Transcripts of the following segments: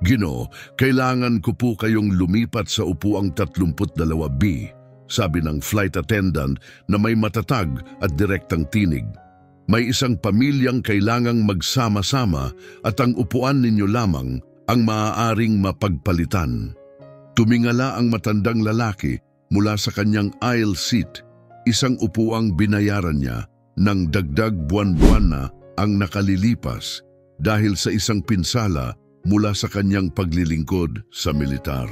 Ginoo, kailangan ko po kayong lumipat sa upuang 32B, sabi ng flight attendant na may matatag at direktang tinig. May isang pamilyang kailangang magsama-sama at ang upuan ninyo lamang ang maaaring mapagpalitan. Tumingala ang matandang lalaki mula sa kanyang aisle seat, isang upuang binayaran niya ng dagdag buwan-buwan na ang nakalilipas dahil sa isang pinsala mula sa kanyang paglilingkod sa militar.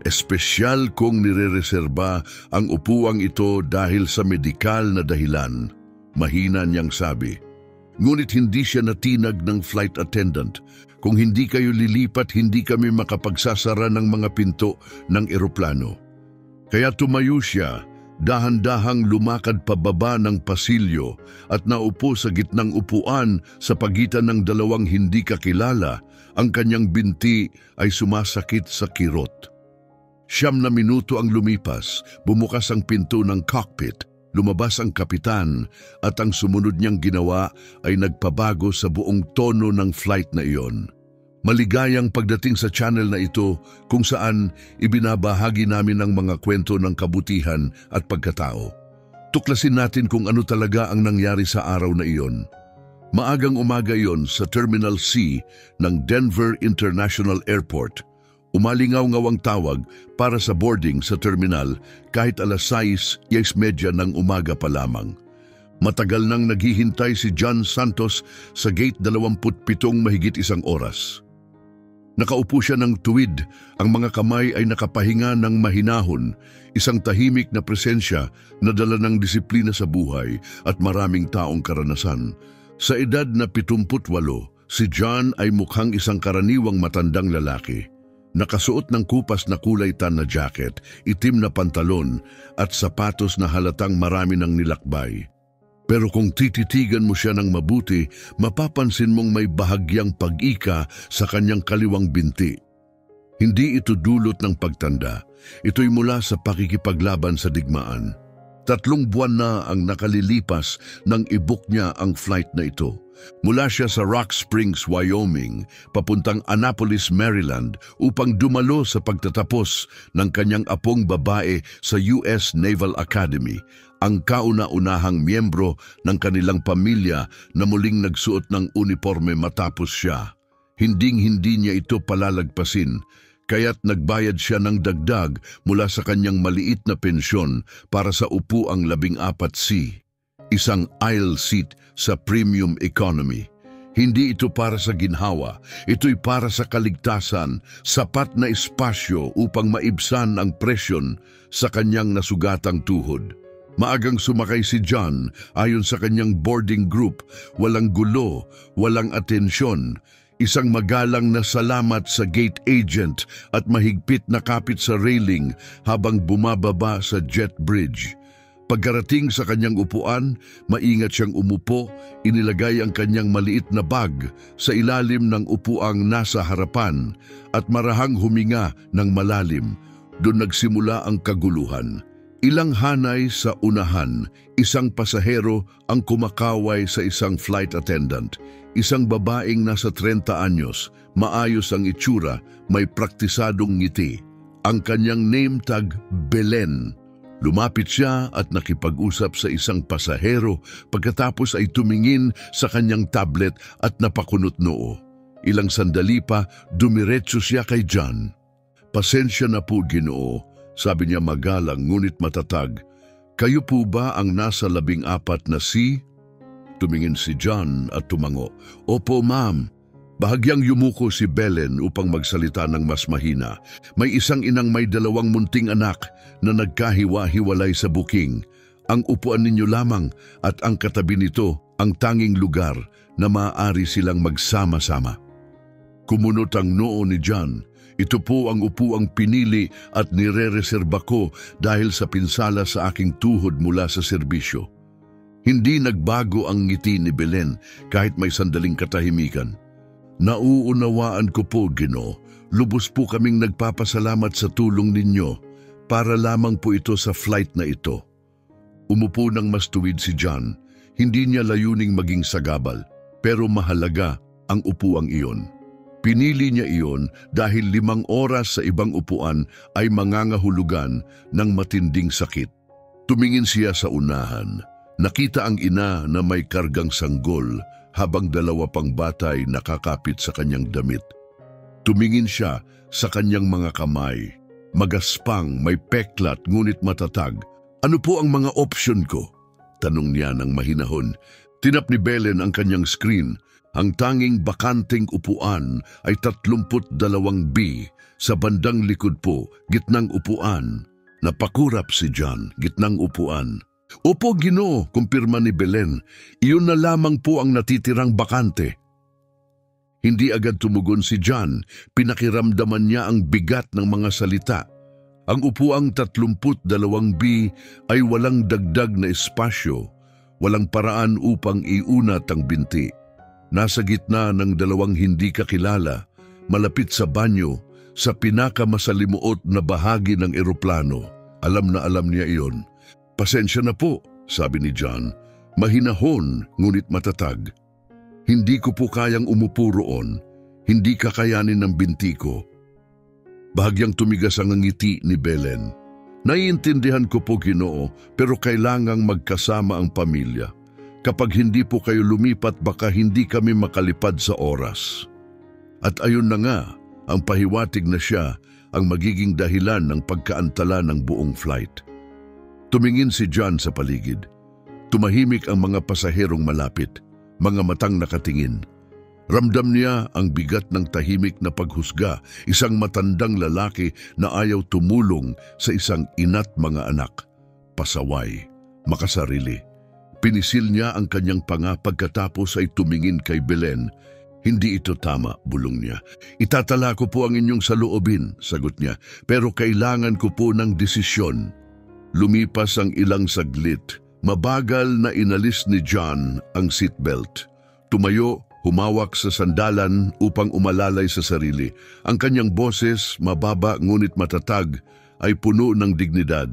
Espesyal kong nirereserba ang upuang ito dahil sa medikal na dahilan, mahina niyang sabi. Ngunit hindi siya natinag ng flight attendant. Kung hindi kayo lilipat, hindi kami makapagsasara ng mga pinto ng eroplano. Kaya tumayo siya, dahan-dahang lumakad pababa ng pasilyo at naupo sa gitnang upuan sa pagitan ng dalawang hindi kakilala. Ang kanyang binti ay sumasakit sa kirot. 9 na minuto ang lumipas, bumukas ang pinto ng cockpit, lumabas ang kapitan at ang sumunod niyang ginawa ay nagpabago sa buong tono ng flight na iyon. Maligayang pagdating sa channel na ito kung saan ibinabahagi namin ang mga kwento ng kabutihan at pagkatao. Tuklasin natin kung ano talaga ang nangyari sa araw na iyon. Maagang umaga iyon sa Terminal C ng Denver International Airport. Umalingaw-ngaw ang tawag para sa boarding sa terminal kahit alas 6:30 ng umaga pa lamang. Matagal nang naghihintay si John Santos sa gate 27 mahigit 1 oras. Nakaupo siya ng tuwid, ang mga kamay ay nakapahinga ng mahinahon, isang tahimik na presensya na dala ng disiplina sa buhay at maraming taong karanasan. Sa edad na 78, si John ay mukhang isang karaniwang matandang lalaki. Nakasuot ng kupas na kulay tan na jacket, itim na pantalon at sapatos na halatang marami ng nilakbay. Pero kung tititigan mo siya ng mabuti, mapapansin mong may bahagyang pag-ika sa kanyang kaliwang binti. Hindi ito dulot ng pagtanda, ito'y mula sa pakikipaglaban sa digmaan. 3 buwan na ang nakalilipas nang i-book niya ang flight na ito. Mula siya sa Rock Springs, Wyoming, papuntang Annapolis, Maryland upang dumalo sa pagtatapos ng kanyang apong babae sa US Naval Academy, ang kauna-unahang miyembro ng kanilang pamilya na muling nagsuot ng uniforme matapos siya. Hinding-hindi niya ito palalagpasin, kaya't nagbayad siya ng dagdag mula sa kanyang maliit na pensyon para sa upuang 14C, isang aisle seat sa premium economy. Hindi ito para sa ginhawa, ito'y para sa kaligtasan, sapat na espasyo upang maibsan ang presyon sa kanyang nasugatang tuhod. Maagang sumakay si John ayon sa kanyang boarding group, walang gulo, walang atensyon. Isang magalang na salamat sa gate agent at mahigpit na kapit sa railing habang bumababa sa jet bridge. Pagkarating sa kanyang upuan, maingat siyang umupo, inilagay ang kanyang maliit na bag sa ilalim ng upuang nasa harapan at marahang huminga ng malalim. Doon nagsimula ang kaguluhan. Ilang hanay sa unahan, isang pasahero ang kumakaway sa isang flight attendant. Isang babaeng nasa 30 anyos, maayos ang itsura, may praktisadong ngiti. Ang kanyang name tag, Belen. Lumapit siya at nakipag-usap sa isang pasahero pagkatapos ay tumingin sa kanyang tablet at napakunot noo. Ilang sandali pa, dumiretso siya kay John. Pasensya na po, Ginoo, sabi niya magalang ngunit matatag. Kayo po ba ang nasa 14 na C? Tumingin si John at tumango. Opo, ma'am. Bahagyang yumuko si Belen upang magsalita ng mas mahina. May isang inang may 2 munting anak na nagkahiwa-hiwalay sa booking. Ang upuan ninyo lamang at ang katabi nito ang tanging lugar na maaari silang magsama-sama. Kumunot ang noo ni John. Ito po ang upuang pinili at nire-reserba ko dahil sa pinsala sa aking tuhod mula sa serbisyo. Hindi nagbago ang ngiti ni Belen kahit may sandaling katahimikan. Nauunawaan ko po, Ginoo. Lubos po kaming nagpapasalamat sa tulong ninyo. Para lamang po ito sa flight na ito. Umupo ng mas tuwid si John. Hindi niya layuning maging sagabal, pero mahalaga ang upuang iyon. Pinili niya iyon dahil 5 oras sa ibang upuan ay mangangahulugan ng matinding sakit. Tumingin siya sa unahan. Nakita ang ina na may kargang sanggol habang 2 pang bata ay nakakapit sa kanyang damit. Tumingin siya sa kanyang mga kamay. Magaspang, may peklat ngunit matatag. Ano po ang mga option ko? Tanong niya ng mahinahon. Tinap ni Belen ang kanyang screen. Ang tanging bakanting upuan ay 32B. Sa bandang likod po, gitnang upuan. Napakurap si John, gitnang upuan. Opo, Ginoo, kumpirma ni Belen. Iyon na lamang po ang natitirang bakante. Hindi agad tumugon si John. Pinakiramdaman niya ang bigat ng mga salita. Ang upuang 32B ay walang dagdag na espasyo. Walang paraan upang iunat ang binti. Nasa gitna ng 2 hindi kakilala, malapit sa banyo, sa pinakamasalimuot na bahagi ng eroplano. Alam na alam niya iyon. Pasensya na po, sabi ni John. Mahinahon, ngunit matatag. Hindi ko po kayang umupo roon. Hindi kakayanin ng binti ko. Bahagyang tumigas ang ngiti ni Belen. Naiintindihan ko po, Ginoo, pero kailangang magkasama ang pamilya. Kapag hindi po kayo lumipat, baka hindi kami makalipad sa oras. At ayun na nga, ang pahiwatig na siya ang magiging dahilan ng pagkaantala ng buong flight. Tumingin si John sa paligid. Tumahimik ang mga pasaherong malapit, mga matang nakatingin. Ramdam niya ang bigat ng tahimik na paghusga, isang matandang lalaki na ayaw tumulong sa isang ina't mga anak. Pasaway, makasarili. Pinisil niya ang kanyang panga pagkatapos ay tumingin kay Belen. Hindi ito tama, bulong niya. Itatala ko po ang inyong saloobin, sagot niya, pero kailangan ko po ng desisyon. Lumipas ang ilang saglit. Mabagal na inalis ni John ang seatbelt. Tumayo, humawak sa sandalan upang umalalay sa sarili. Ang kanyang boses, mababa ngunit matatag, ay puno ng dignidad.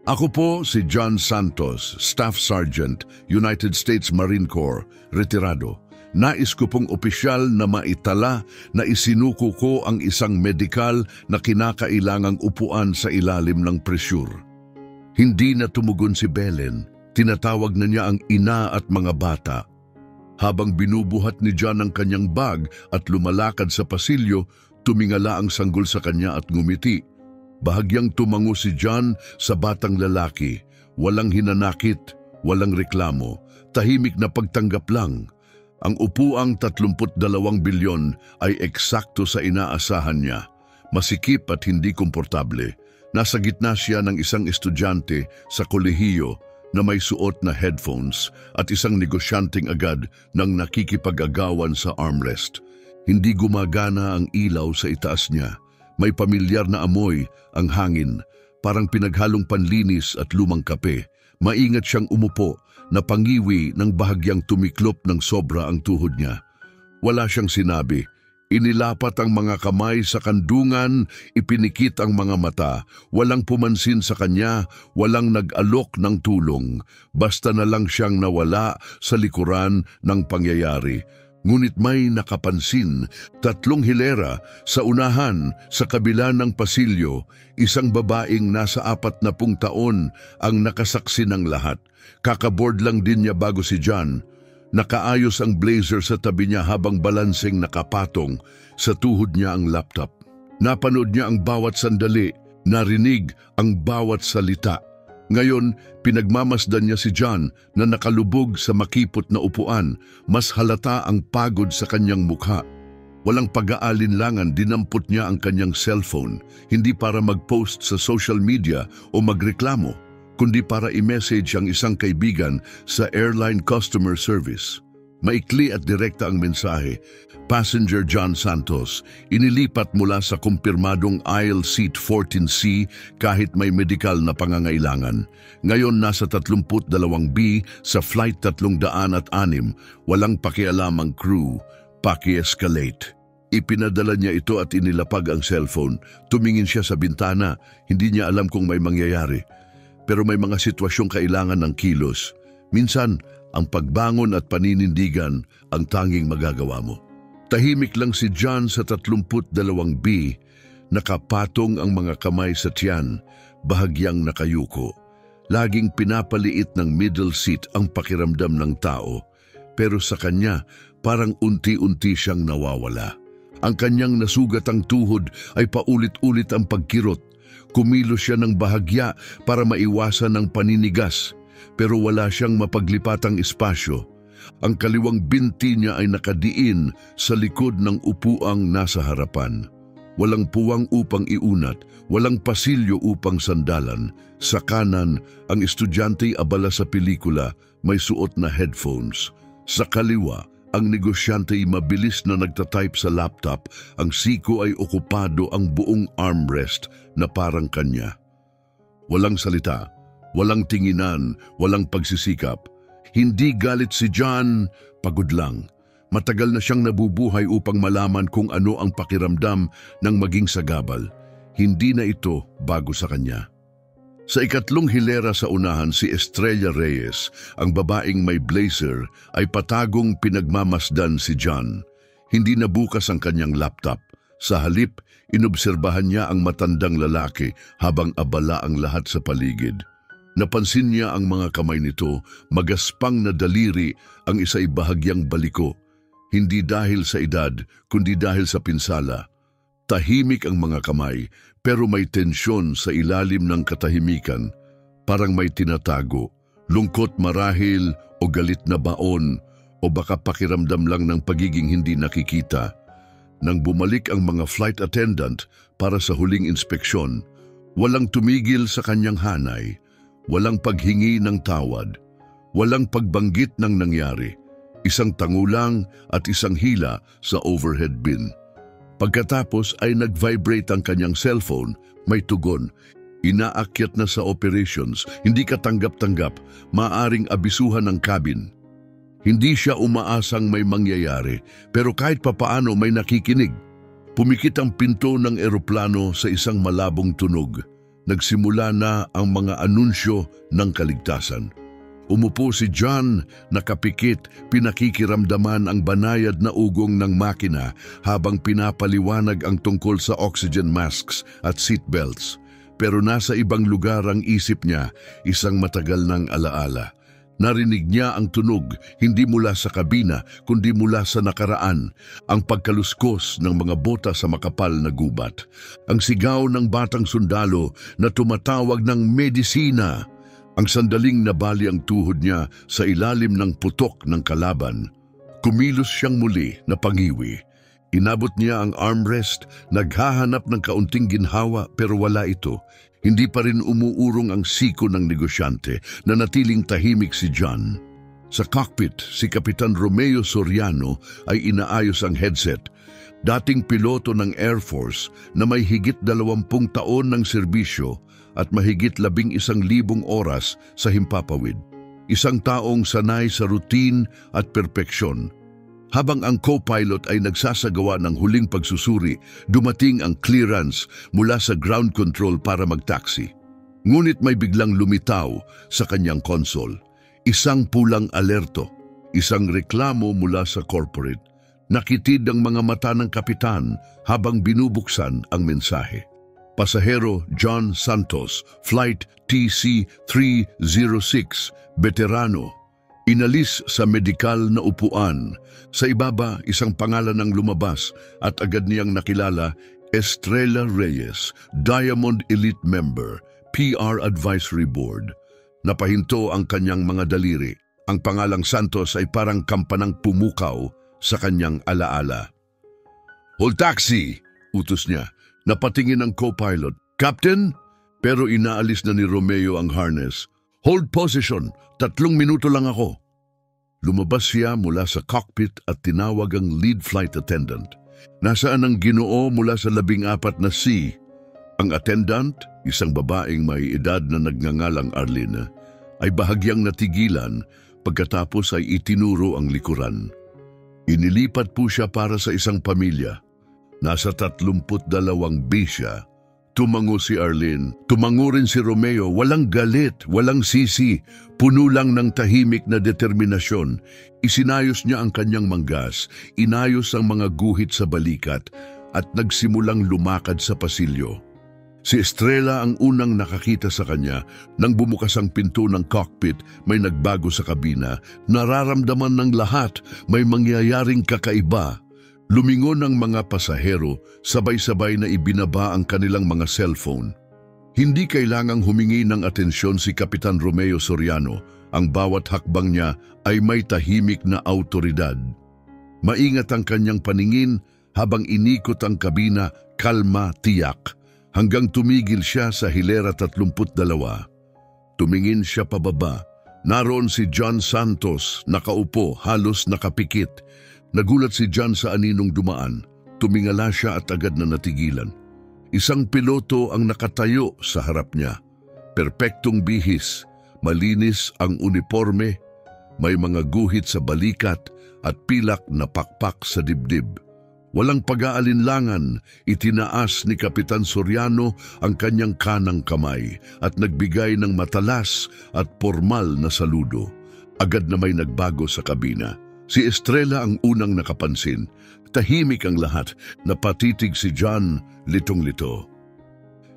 Ako po si John Santos, Staff Sergeant, United States Marine Corps, retirado. Nais ko pong opisyal na maitala na isinuko ko ang isang medikal na kinakailangang upuan sa ilalim ng presyur. Hindi na tumugon si Belen. Tinatawag na niya ang ina at mga bata. Habang binubuhat ni John ang kanyang bag at lumalakad sa pasilyo, tumingala ang sanggol sa kanya at ngumiti. Bahagyang tumango si John sa batang lalaki. Walang hinanakit, walang reklamo, tahimik na pagtanggap lang. Ang upuang 32 bilyon ay eksakto sa inaasahan niya. Masikip at hindi komportable. Nasa gitna siya ng isang estudyante sa kolehiyo na may suot na headphones at isang negosyanteng agad nang nakikipag-agawan sa armrest. Hindi gumagana ang ilaw sa itaas niya. May pamilyar na amoy ang hangin, parang pinaghalong panlinis at lumang kape. Maingat siyang umupo, napangiwi ng bahagyang tumiklop ng sobra ang tuhod niya. Wala siyang sinabi. Inilapat ang mga kamay sa kandungan, ipinikit ang mga mata. Walang pumansin sa kanya, walang nag-alok ng tulong. Basta na lang siyang nawala sa likuran ng pangyayari. Ngunit may nakapansin, 3 hilera sa unahan, sa kabila ng pasilyo, isang babaeng nasa 40 taon ang nakasaksi ng lahat. Kakaboard lang din niya bago si John. Nakaayos ang blazer sa tabi niya habang balanseng nakapatong sa tuhod niya ang laptop. Napanood niya ang bawat sandali, narinig ang bawat salita. Ngayon, pinagmamasdan niya si John na nakalubog sa makipot na upuan. Mas halata ang pagod sa kanyang mukha. Walang pag-aalinlangan, dinampot niya ang kanyang cellphone, hindi para mag-post sa social media o magreklamo, kundi para i-message ang isang kaibigan sa airline customer service. Maikli at direkta ang mensahe. Passenger John Santos, inilipat mula sa kumpirmadong aisle seat 14C kahit may medical na pangangailangan. Ngayon nasa 32B sa flight 306, walang pakialam ang crew, paki-escalate. Ipinadala niya ito at inilapag ang cellphone. Tumingin siya sa bintana, hindi niya alam kung may mangyayari. Pero may mga sitwasyong kailangan ng kilos. Minsan, ang pagbangon at paninindigan ang tanging magagawa mo. Tahimik lang si John sa 32B, nakapatong ang mga kamay sa tiyan, bahagyang nakayuko. Laging pinapaliit ng middle seat ang pakiramdam ng tao, pero sa kanya parang unti-unti siyang nawawala. Ang kanyang nasugatang tuhod ay paulit-ulit ang pagkirot. Kumilos siya ng bahagya para maiwasan ng paninigas, pero wala siyang mapaglipatang espasyo. Ang kaliwang binti niya ay nakadiin sa likod ng upuang nasa harapan. Walang puwang upang iunat, walang pasilyo upang sandalan. Sa kanan, ang estudyanteng abala sa pelikula, may suot na headphones. Sa kaliwa, ang negosyanteng mabilis na nagtatype sa laptop. Ang siko ay okupado ang buong armrest na parang kanya. Walang salita, walang tinginan, walang pagsisikap. Hindi galit si John, pagod lang. Matagal na siyang nabubuhay upang malaman kung ano ang pakiramdam ng maging sagabal. Hindi na ito bago sa kanya. Sa ikatlong hilera sa unahan, si Estrella Reyes, ang babaeng may blazer, ay patagong pinagmamasdan si John. Hindi nabukas ang kanyang laptop. Sa halip, inobserbahan niya ang matandang lalaki habang abala ang lahat sa paligid. Napansin niya ang mga kamay nito, magaspang na daliri, ang isa'y bahagyang baliko. Hindi dahil sa edad, kundi dahil sa pinsala. Tahimik ang mga kamay, pero may tensyon sa ilalim ng katahimikan. Parang may tinatago, lungkot marahil o galit na baon, o baka pakiramdam lang ng pagiging hindi nakikita. Nang bumalik ang mga flight attendant para sa huling inspeksyon, walang tumigil sa kanyang hanay. Walang paghingi ng tawad, walang pagbanggit ng nangyari, isang tangulang at isang hila sa overhead bin. Pagkatapos ay nag-vibrate ang kanyang cellphone, may tugon. Inaakyat na sa operations, hindi katanggap-tanggap, maaring abisuhan ng cabin. Hindi siya umaasang may mangyayari, pero kahit papaano may nakikinig. Pumikit ang pinto ng eroplano sa isang malabong tunog. Nagsimula na ang mga anunsyo ng kaligtasan. Umupo si John, nakapikit, pinakikiramdaman ang banayad na ugong ng makina habang pinapaliwanag ang tungkol sa oxygen masks at seatbelts. Pero nasa ibang lugar ang isip niya, isang matagal ng alaala. Narinig niya ang tunog, hindi mula sa kabina, kundi mula sa nakaraan, ang pagkaluskos ng mga bota sa makapal na gubat. Ang sigaw ng batang sundalo na tumatawag ng medisina. Ang sandaling nabali ang tuhod niya sa ilalim ng putok ng kalaban. Kumilos siyang muli na pangiwi. Inabot niya ang armrest, naghahanap ng kaunting ginhawa pero wala ito. Hindi pa rin umuurong ang siko ng negosyante, na natiling tahimik si John. Sa cockpit, si Kapitan Romeo Soriano ay inaayos ang headset. Dating piloto ng Air Force na may higit 20 taon ng serbisyo at mahigit 11,000 oras sa himpapawid. Isang taong sanay sa routine at perpeksyon. Habang ang co-pilot ay nagsasagawa ng huling pagsusuri, dumating ang clearance mula sa ground control para magtaksi. Ngunit may biglang lumitaw sa kanyang console. Isang pulang alerto, isang reklamo mula sa corporate. Nakitid ang mga mata ng kapitan habang binubuksan ang mensahe. Pasahero John Santos, Flight TC-306, veterano. Inalis sa medikal na upuan. Sa ibaba, isang pangalan ang lumabas at agad niyang nakilala, Estrella Reyes, Diamond Elite Member, PR Advisory Board. Napahinto ang kanyang mga daliri. Ang pangalang Santos ay parang kampanang pumukaw sa kanyang alaala. "Hold taxi!" utos niya. Napatingin ang co-pilot. "Captain?" Pero inaalis na ni Romeo ang harness. "Hold position, 3 minuto lang ako." Lumabas siya mula sa cockpit at tinawag ang lead flight attendant. Nasaan ang Ginoo mula sa 14 na C? Ang attendant, isang babaeng may edad na nagngangalang Arlene, ay bahagyang natigilan pagkatapos ay itinuro ang likuran. Inilipat po siya para sa isang pamilya. Nasa 32 B siya, Tumango si Arlene. Tumango rin si Romeo. Walang galit, walang sisi. Puno lang ng tahimik na determinasyon. Isinayos niya ang kanyang manggas, inayos ang mga guhit sa balikat, at nagsimulang lumakad sa pasilyo. Si Estrella ang unang nakakita sa kanya. Nang bumukas ang pinto ng cockpit, may nagbago sa kabina. Nararamdaman ng lahat, may mangyayaring kakaiba. Lumingon ang mga pasahero, sabay-sabay na ibinaba ang kanilang mga cellphone. Hindi kailangang humingi ng atensyon si Kapitan Romeo Soriano. Ang bawat hakbang niya ay may tahimik na autoridad. Maingat ang kanyang paningin habang inikot ang kabina, kalma, tiyak, hanggang tumigil siya sa hilera 32. Tumingin siya pababa. Naroon si John Santos, nakaupo, halos nakapikit. Nagulat si John sa aninong dumaan. Tumingala siya at agad na natigilan. Isang piloto ang nakatayo sa harap niya. Perpektong bihis, malinis ang uniforme, may mga guhit sa balikat at pilak na pakpak sa dibdib. Walang pag-aalinlangan, itinaas ni Kapitan Soriano ang kanyang kanang kamay at nagbigay ng matalas at formal na saludo. Agad na may nagbago sa kabina. Si Estrella ang unang nakapansin. Tahimik ang lahat, napatitig si John, litong-lito.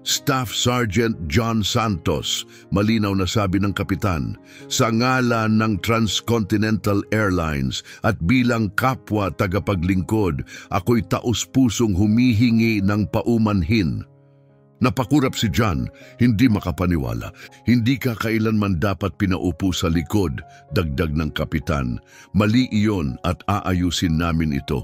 Staff Sergeant John Santos, malinaw na sabi ng kapitan, sa ngalan ng Transcontinental Airlines at bilang kapwa tagapaglingkod, ako'y taus-pusong humihingi ng paumanhin. Napakurap si John, hindi makapaniwala. Hindi ka kailanman dapat pinaupo sa likod, dagdag ng kapitan. Mali iyon at aayusin namin ito.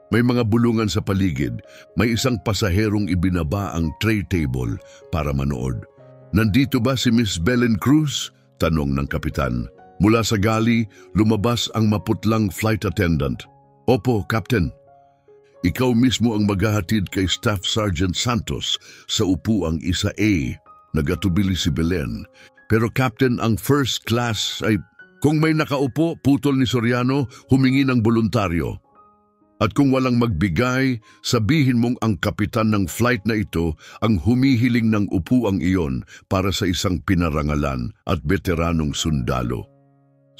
May mga bulungan sa paligid. May isang pasaherong ibinaba ang tray table para manood. Nandito ba si Miss Belen Cruz? Tanong ng kapitan. Mula sa galley, lumabas ang maputlang flight attendant. Opo, Captain. Ikaw mismo ang maghahatid kay Staff Sergeant Santos sa upuang isa A. Nagatubili si Belen. Pero Captain, ang first class ay... Kung may nakaupo, putol ni Soriano, humingi ng voluntaryo. At kung walang magbigay, sabihin mong ang kapitan ng flight na ito ang humihiling ng upuang iyon para sa isang pinarangalan at veteranong sundalo.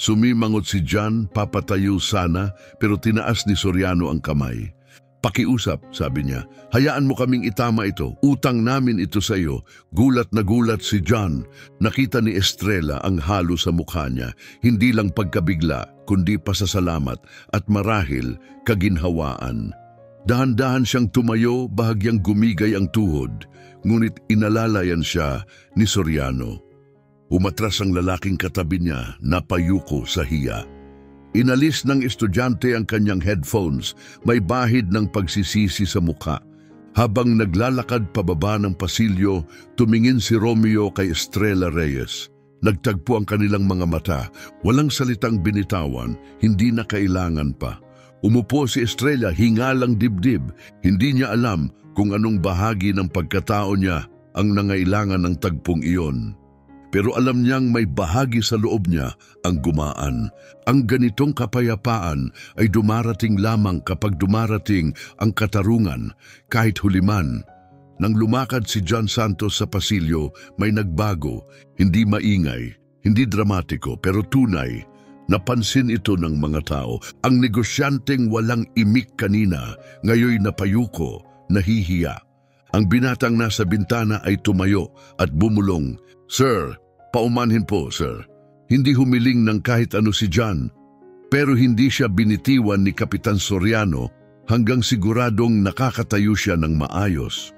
Sumimangot si John, papatayo sana, pero tinaas ni Soriano ang kamay. Pakiusap, sabi niya. Hayaan mo kaming itama ito. Utang namin ito sa iyo. Gulat na gulat si John. Nakita ni Estrella ang halo sa mukha niya. Hindi lang pagkabigla, kundi pasasalamat at marahil kaginhawaan. Dahan-dahan siyang tumayo, bahagyang gumigay ang tuhod. Ngunit inalalayan siya ni Soriano. Umatras ang lalaking katabi niya, napayuko sa hiya. Inalis ng estudyante ang kanyang headphones, may bahid ng pagsisisi sa mukha. Habang naglalakad pababa ng pasilyo, tumingin si Romeo kay Estrella Reyes. Nagtagpo ang kanilang mga mata, walang salitang binitawan, hindi na kailangan pa. Umupo si Estrella, hingalang dibdib. Hindi niya alam kung anong bahagi ng pagkatao niya ang nangailangan ng tagpong iyon. Pero alam niyang may bahagi sa loob niya ang gumaan. Ang ganitong kapayapaan ay dumarating lamang kapag dumarating ang katarungan, kahit huliman. Nang lumakad si John Santos sa pasilyo, may nagbago, hindi maingay, hindi dramatiko, pero tunay. Napansin ito ng mga tao. Ang negosyanteng walang imik kanina, ngayoy napayuko, nahihiya. Ang binatang nasa bintana ay tumayo at bumulong. Sir, paumanhin po, sir. Hindi humiling ng kahit ano si John, pero hindi siya binitiwan ni Kapitan Soriano hanggang siguradong nakakatayo siya ng maayos.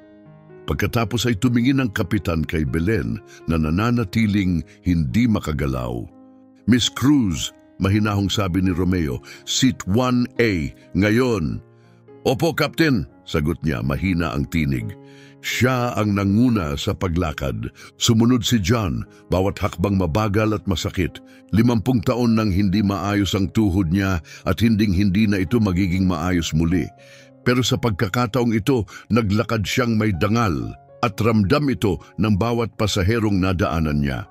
Pagkatapos ay tumingin ang kapitan kay Belen na nananatiling hindi makagalaw. Miss Cruz, mahinahong sabi ni Romeo, Seat 1A, ngayon. Opo, Captain, sagot niya, mahina ang tinig. Siya ang nanguna sa paglakad. Sumunod si John, bawat hakbang mabagal at masakit. 50 taon nang hindi maayos ang tuhod niya at hinding-hindi na ito magiging maayos muli. Pero sa pagkakataong ito, naglakad siyang may dangal at ramdam ito ng bawat pasaherong nadaanan niya.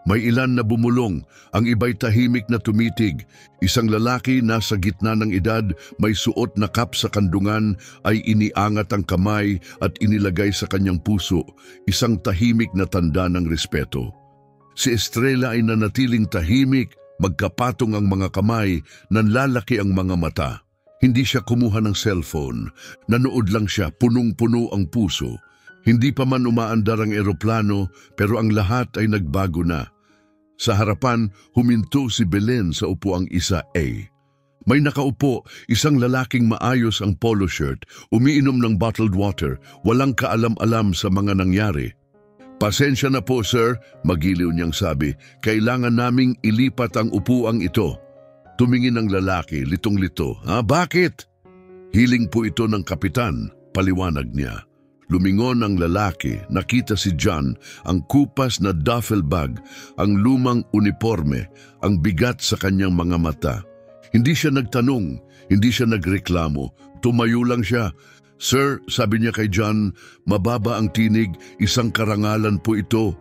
May ilan na bumulong, ang iba'y tahimik na tumitig. Isang lalaki nasa gitna ng edad, may suot na kap sa kandungan, ay iniangat ang kamay at inilagay sa kanyang puso, isang tahimik na tanda ng respeto. Si Estrella ay nanatiling tahimik, magkapatong ang mga kamay, nanlalaki ang mga mata. Hindi siya kumuha ng cellphone, nanood lang siya, punong-puno ang puso. Hindi pa man umaandar ang eroplano, pero ang lahat ay nagbago na. Sa harapan, huminto si Belen sa upuang isa A. May nakaupo, isang lalaking maayos ang polo shirt, umiinom ng bottled water, walang kaalam-alam sa mga nangyari. "Pasensya na po, sir," magiliw niyang sabi. "Kailangan naming ilipat ang upuang ito." Tumingin ang lalaki, litong-lito. Bakit?" "Hiling po ito ng kapitan," paliwanag niya. Lumingon ang lalaki, nakita si John, ang kupas na duffel bag, ang lumang uniforme, ang bigat sa kanyang mga mata. Hindi siya nagtanong, hindi siya nagreklamo, tumayo lang siya. "Sir," sabi niya kay John, "mababa ang tinig, isang karangalan po ito."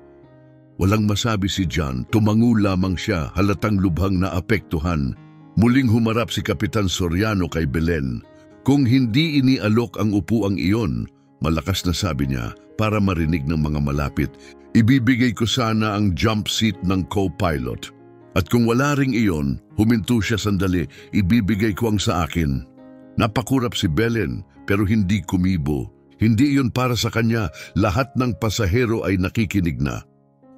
Walang masabi si John, tumango lamang siya, halatang lubhang na apektuhan. Muling humarap si Kapitan Soriano kay Belen. "Kung hindi inialok ang upuang iyon," malakas na sabi niya para marinig ng mga malapit, "ibibigay ko sana ang jump seat ng co-pilot. At kung wala ring iyon," huminto siya sandali, "ibibigay ko ang sa akin." Napakurap si Belen pero hindi kumibo. Hindi iyon para sa kanya, lahat ng pasahero ay nakikinig na.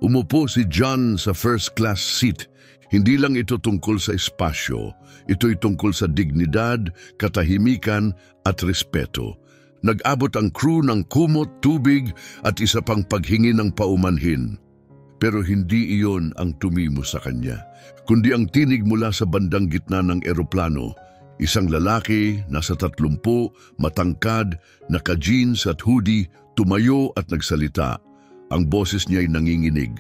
Umupo si John sa first class seat. Hindi lang ito tungkol sa espasyo, ito'y tungkol sa dignidad, katahimikan at respeto. Nag-abot ang crew ng kumot, tubig at isa pang paghingi ng paumanhin. Pero hindi iyon ang tumimo sa kanya, kundi ang tinig mula sa bandang gitna ng eroplano. Isang lalaki, nasa 30, matangkad, naka-jeans at hoodie, tumayo at nagsalita. Ang boses niya ay nanginginig.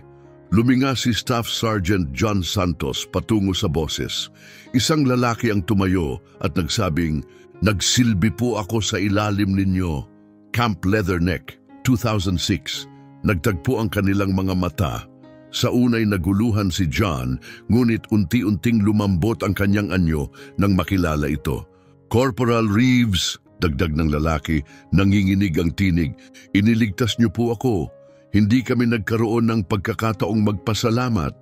Luminga si Staff Sergeant John Santos patungo sa boses. Isang lalaki ang tumayo at nagsabing, "Nagsilbi po ako sa ilalim ninyo." Camp Leatherneck, 2006. Nagtagpo ang kanilang mga mata. Sa unay naguluhan si John, ngunit unti-unting lumambot ang kanyang anyo nang makilala ito. "Corporal Reeves," dagdag ng lalaki, nanginginig ang tinig, "iniligtas niyo po ako. Hindi kami nagkaroon ng pagkakataong magpasalamat."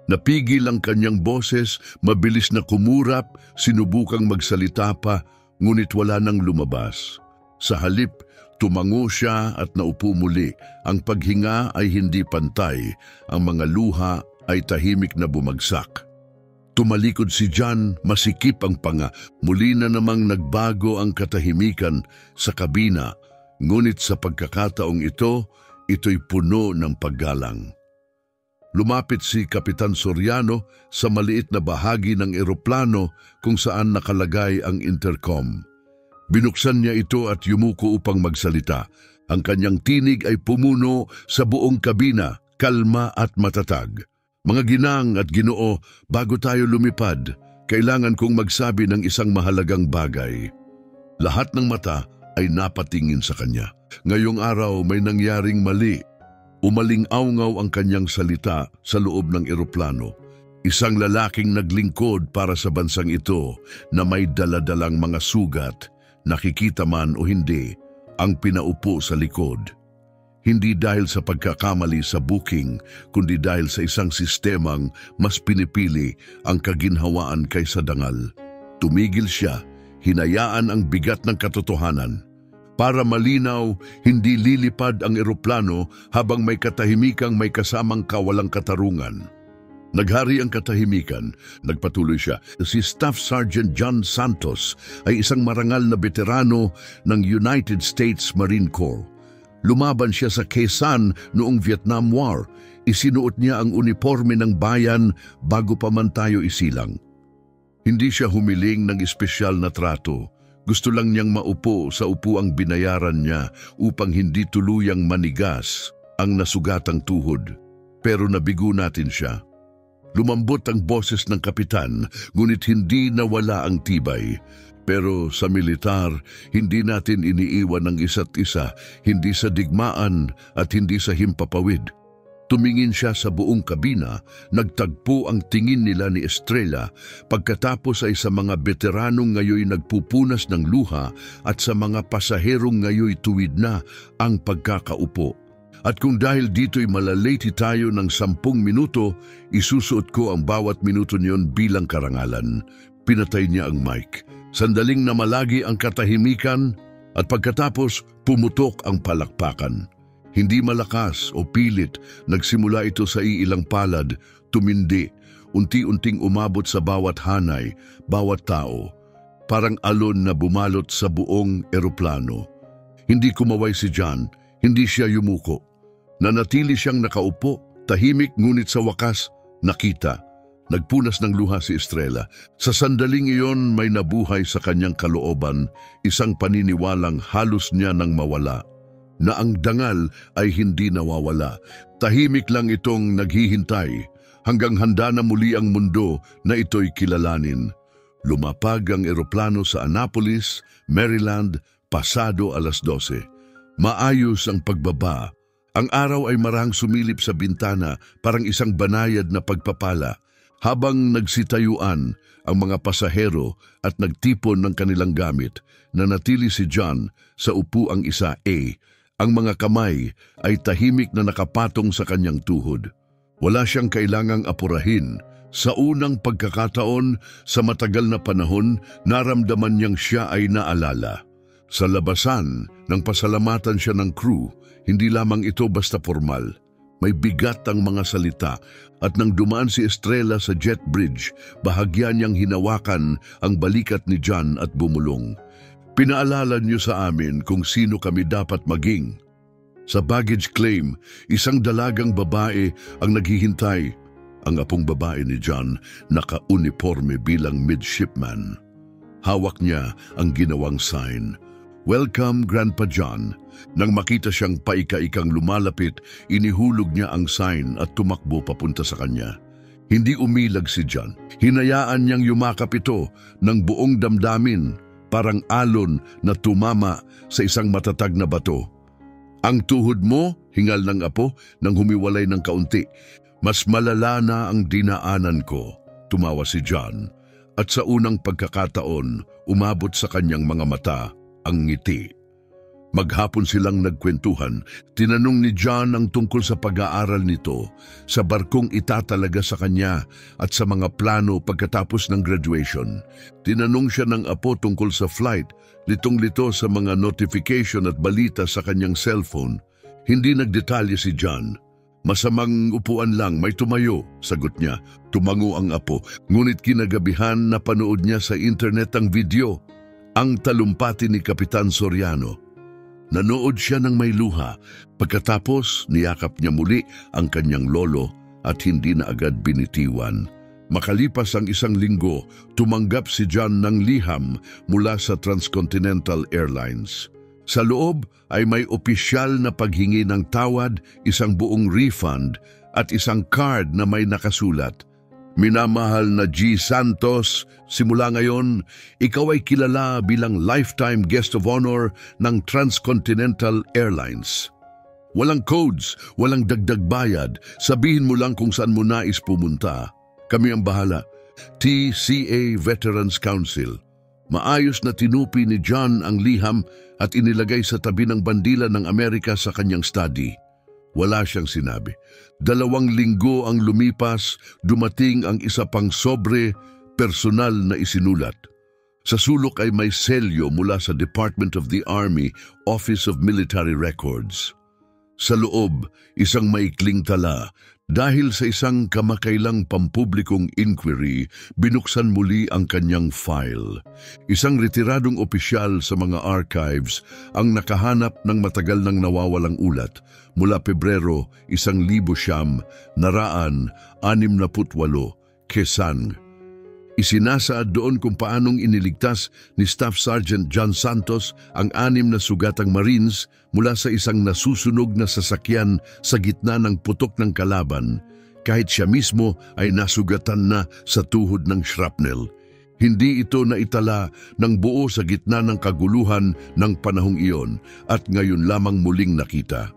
Napigil ang kanyang boses, mabilis na kumurap, sinubukang magsalita pa, ngunit wala nang lumabas. Sa halip, tumango siya at naupo muli. Ang paghinga ay hindi pantay, ang mga luha ay tahimik na bumagsak. Tumalikod si John, masikip ang panga. Muli na namang nagbago ang katahimikan sa kabina, ngunit sa pagkakataong ito'y puno ng paggalang. Lumapit si Kapitan Soriano sa maliit na bahagi ng eroplano kung saan nakalagay ang intercom. Binuksan niya ito at yumuko upang magsalita. Ang kanyang tinig ay pumuno sa buong kabina, kalma at matatag. "Mga ginang at ginoo, bago tayo lumipad, kailangan kong magsabi ng isang mahalagang bagay." Lahat ng mata ay napatingin sa kanya. Ngayong araw may nangyaring mali. Umaling-awngaw ang kanyang salita sa loob ng eroplano. Isang lalaking naglingkod para sa bansang ito na may daladalang mga sugat, nakikita man o hindi, ang pinaupo sa likod. Hindi dahil sa pagkakamali sa booking, kundi dahil sa isang sistemang mas pinipili ang kaginhawaan kaysa dangal. Tumigil siya, hinayaan ang bigat ng katotohanan. Para malinaw, hindi lilipad ang eroplano habang may katahimikang may kasamang kawalang katarungan. Naghari ang katahimikan, nagpatuloy siya. Si Staff Sergeant John Santos ay isang marangal na veterano ng United States Marine Corps. Lumaban siya sa Quezon noong Vietnam War. Isinuot niya ang uniforme ng bayan bago pa man tayo isilang. Hindi siya humiling ng espesyal na trato. Gusto lang niyang maupo sa upuang binayaran niya upang hindi tuluyang manigas ang nasugatang tuhod. Pero nabigo natin siya. Lumambot ang boses ng kapitan, ngunit hindi nawala ang tibay. Pero sa militar, hindi natin iniiwan ang isa't isa, hindi sa digmaan at hindi sa himpapawid. Tumingin siya sa buong kabina, nagtagpo ang tingin nila ni Estrella pagkatapos ay sa mga veteranong ngayoy nagpupunas ng luha at sa mga pasaherong ngayoy tuwid na ang pagkakaupo. At kung dahil dito'y malalate tayo ng 10 minuto, isusuot ko ang bawat minuto niyon bilang karangalan. Pinatay niya ang mic. Sandaling namalagi ang katahimikan at pagkatapos pumutok ang palakpakan. Hindi malakas o pilit, nagsimula ito sa iilang palad, tumindi, unti-unting umabot sa bawat hanay, bawat tao. Parang alon na bumalot sa buong eroplano. Hindi kumaway si John, hindi siya yumuko. Nanatili siyang nakaupo, tahimik ngunit sa wakas, nakita. Nagpunas ng luha si Estrella. Sa sandaling iyon may nabuhay sa kanyang kalooban, isang paniniwalang halos niya nang mawala. Na ang dangal ay hindi nawawala. Tahimik lang itong naghihintay hanggang handa na muli ang mundo na ito'y kilalanin. Lumapag ang eroplano sa Annapolis, Maryland, pasado 12:00. Maayos ang pagbaba. Ang araw ay marahang sumilip sa bintana, parang isang banayad na pagpapala. Habang nagsitayuan ang mga pasahero at nagtipon ng kanilang gamit, nanatili si John sa upuang isa A. Ang mga kamay ay tahimik na nakapatong sa kanyang tuhod. Wala siyang kailangang apurahin. Sa unang pagkakataon, sa matagal na panahon, naramdaman niyang siya ay naalala. Sa labasan, nang pasalamatan siya ng crew, hindi lamang ito basta formal. May bigat ang mga salita at nang dumaan si Estrella sa jet bridge, bahagya niyang hinawakan ang balikat ni John at bumulong. Pinaalala niyo sa amin kung sino kami dapat maging. Sa baggage claim, isang dalagang babae ang naghihintay. Ang apong babae ni John naka-uniforme bilang midshipman. Hawak niya ang ginawang sign. Welcome, Grandpa John. Nang makita siyang paika-ikang lumalapit, inihulog niya ang sign at tumakbo papunta sa kanya. Hindi umilag si John. Hinayaan niyang yumakap ito ng buong damdamin. Parang alon na tumama sa isang matatag na bato. Ang tuhod mo, hingal ng apo nang humiwalay ng kaunti. Mas malala na ang dinaanan ko, tumawa si John. At sa unang pagkakataon, umabot sa kanyang mga mata ang ngiti. Maghapon silang nagkwentuhan. Tinanong ni John ang tungkol sa pag-aaral nito, sa barkong itatalaga sa kanya at sa mga plano pagkatapos ng graduation. Tinanong siya ng apo tungkol sa flight, litong-lito sa mga notification at balita sa kanyang cellphone. Hindi nagdetalye si John. Masamang upuan lang, may tumayo, sagot niya. Tumango ang apo, ngunit kinagabihan napanood niya sa internet ang video. Ang talumpati ni Kapitan Soriano. Nanood siya ng may luha. Pagkatapos, niyakap niya muli ang kanyang lolo at hindi na agad binitiwan. Makalipas ang 1 linggo, tumanggap si John ng liham mula sa Transcontinental Airlines. Sa loob ay may opisyal na paghingi ng tawad, isang buong refund at isang card na may nakasulat. Minamahal na G. Santos, simula ngayon, ikaw ay kilala bilang lifetime guest of honor ng Transcontinental Airlines. Walang codes, walang dagdag bayad, sabihin mo lang kung saan mo nais pumunta. Kami ang bahala. TCA Veterans Council. Maayos na tinupi ni John ang liham at inilagay sa tabi ng bandila ng Amerika sa kanyang study. Wala siyang sinabi. 2 linggo ang lumipas, dumating ang isa pang sobre, personal na isinulat. Sa sulok ay may selyo mula sa Department of the Army, Office of Military Records. Sa loob, isang maikling tala. Dahil sa isang kamakailang pampublikong inquiry, binuksan muli ang kanyang file. Isang retiradong opisyal sa mga archives ang nakahanap ng matagal nang nawawalang ulat mula Pebrero 1900, naraan 68, Quezon. Isinasaad doon kung paanong iniligtas ni Staff Sergeant John Santos ang 6 na sugatang Marines mula sa isang nasusunog na sasakyan sa gitna ng putok ng kalaban, kahit siya mismo ay nasugatan na sa tuhod ng shrapnel. Hindi ito naitala ng buo sa gitna ng kaguluhan ng panahong iyon at ngayon lamang muling nakita.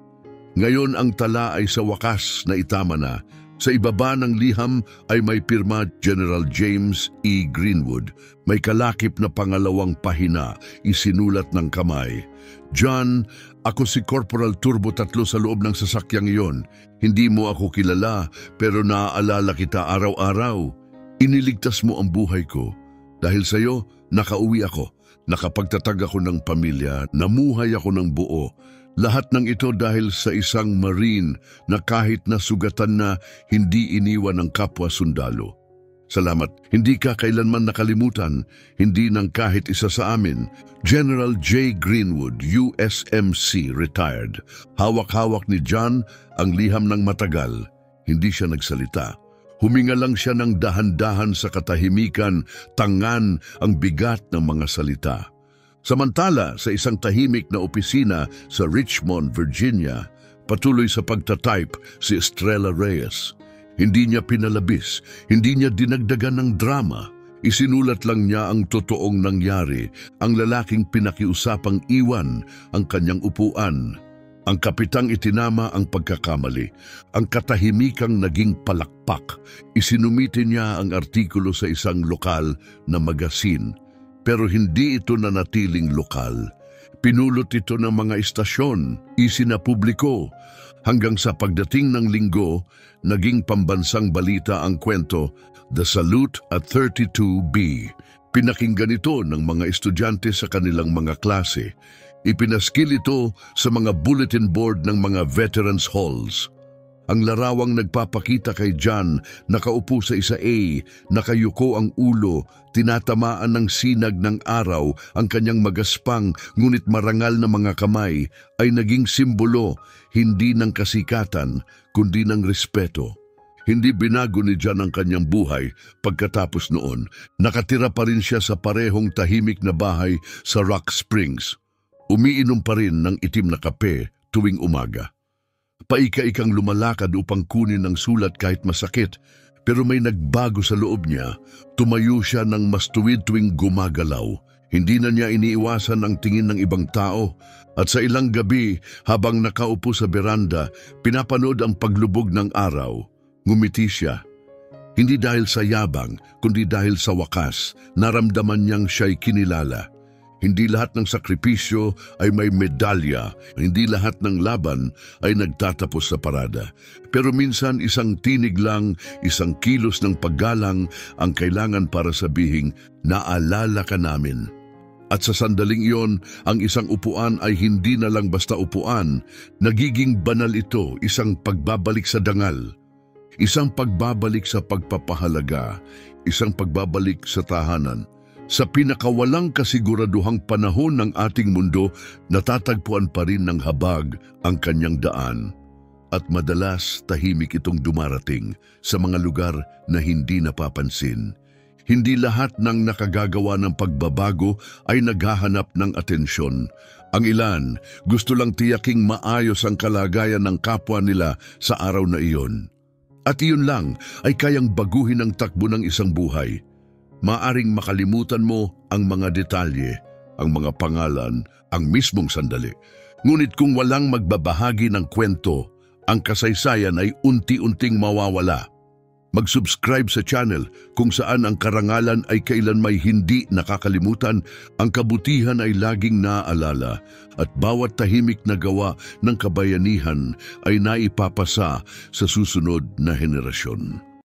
Ngayon ang tala ay sa wakas na itama na. Sa ibaba ng liham ay may pirma General James E. Greenwood. May kalakip na pangalawang pahina, isinulat ng kamay. John, ako si Corporal Turbo 3 sa loob ng sasakyang iyon. Hindi mo ako kilala pero naaalala kita araw-araw. Iniligtas mo ang buhay ko. Dahil sa iyo, nakauwi ako. Nakapagtatag ako ng pamilya, namuhay ako ng buo. Lahat ng ito dahil sa isang Marine na kahit nasugatan na hindi iniwan ng kapwa sundalo. Salamat, hindi ka kailanman nakalimutan, hindi ng kahit isa sa amin. General J. Greenwood, USMC, retired. Hawak-hawak ni John ang liham ng matagal. Hindi siya nagsalita. Huminga lang siya ng dahan-dahan sa katahimikan, tangan ang bigat ng mga salita. Samantala, sa isang tahimik na opisina sa Richmond, Virginia, patuloy sa pagtatype si Estrella Reyes. Hindi niya pinalabis, hindi niya dinagdagan ng drama. Isinulat lang niya ang totoong nangyari, ang lalaking pinakiusapang iwan ang kanyang upuan. Ang kapitang itinama ang pagkakamali. Ang katahimikang naging palakpak. Isinumitin niya ang artikulo sa isang lokal na magasin. Pero hindi ito nanatiling lokal. Pinulot ito ng mga istasyon, isinapubliko. Hanggang sa pagdating ng Linggo, naging pambansang balita ang kwento, The Salute at 32B. Pinakinggan ito ng mga estudyante sa kanilang mga klase. Ipinaskil ito sa mga bulletin board ng mga veterans halls. Ang larawang nagpapakita kay John, nakaupo sa isa A, nakayuko ang ulo, tinatamaan ng sinag ng araw ang kanyang magaspang ngunit marangal na mga kamay ay naging simbolo hindi ng kasikatan kundi ng respeto. Hindi binago ni John ang kanyang buhay pagkatapos noon. Nakatira pa rin siya sa parehong tahimik na bahay sa Rock Springs. Umiinom pa rin ng itim na kape tuwing umaga. Paika-ikang lumalakad upang kunin ang sulat kahit masakit, pero may nagbago sa loob niya. Tumayo siya ng mas tuwid tuwing gumagalaw. Hindi na niya iniiwasan ang tingin ng ibang tao. At sa ilang gabi, habang nakaupo sa beranda, pinapanood ang paglubog ng araw. Ngumiti siya. Hindi dahil sa yabang, kundi dahil sa wakas, naramdaman niyang siya'y kinilala. Hindi lahat ng sakripisyo ay may medalya, hindi lahat ng laban ay nagtatapos sa parada. Pero minsan isang tinig lang, isang kilos ng paggalang ang kailangan para sabihing, naalala ka namin. At sa sandaling iyon, ang isang upuan ay hindi na lang basta upuan, nagiging banal ito, isang pagbabalik sa dangal. Isang pagbabalik sa pagpapahalaga, isang pagbabalik sa tahanan. Sa pinakawalang kasiguraduhang panahon ng ating mundo, natatagpuan pa rin ng habag ang kanyang daan. At madalas tahimik itong dumarating sa mga lugar na hindi napapansin. Hindi lahat ng nakagagawa ng pagbabago ay naghahanap ng atensyon. Ang ilan gusto lang tiyaking maayos ang kalagayan ng kapwa nila sa araw na iyon. At iyon lang ay kayang baguhin ang takbo ng isang buhay. Maaring makalimutan mo ang mga detalye, ang mga pangalan, ang mismong sandali. Ngunit kung walang magbabahagi ng kwento, ang kasaysayan ay unti-unting mawawala. Mag-subscribe sa channel kung saan ang karangalan ay kailanmay hindi nakakalimutan, ang kabutihan ay laging naaalala, at bawat tahimik na gawa ng kabayanihan ay naipapasa sa susunod na henerasyon.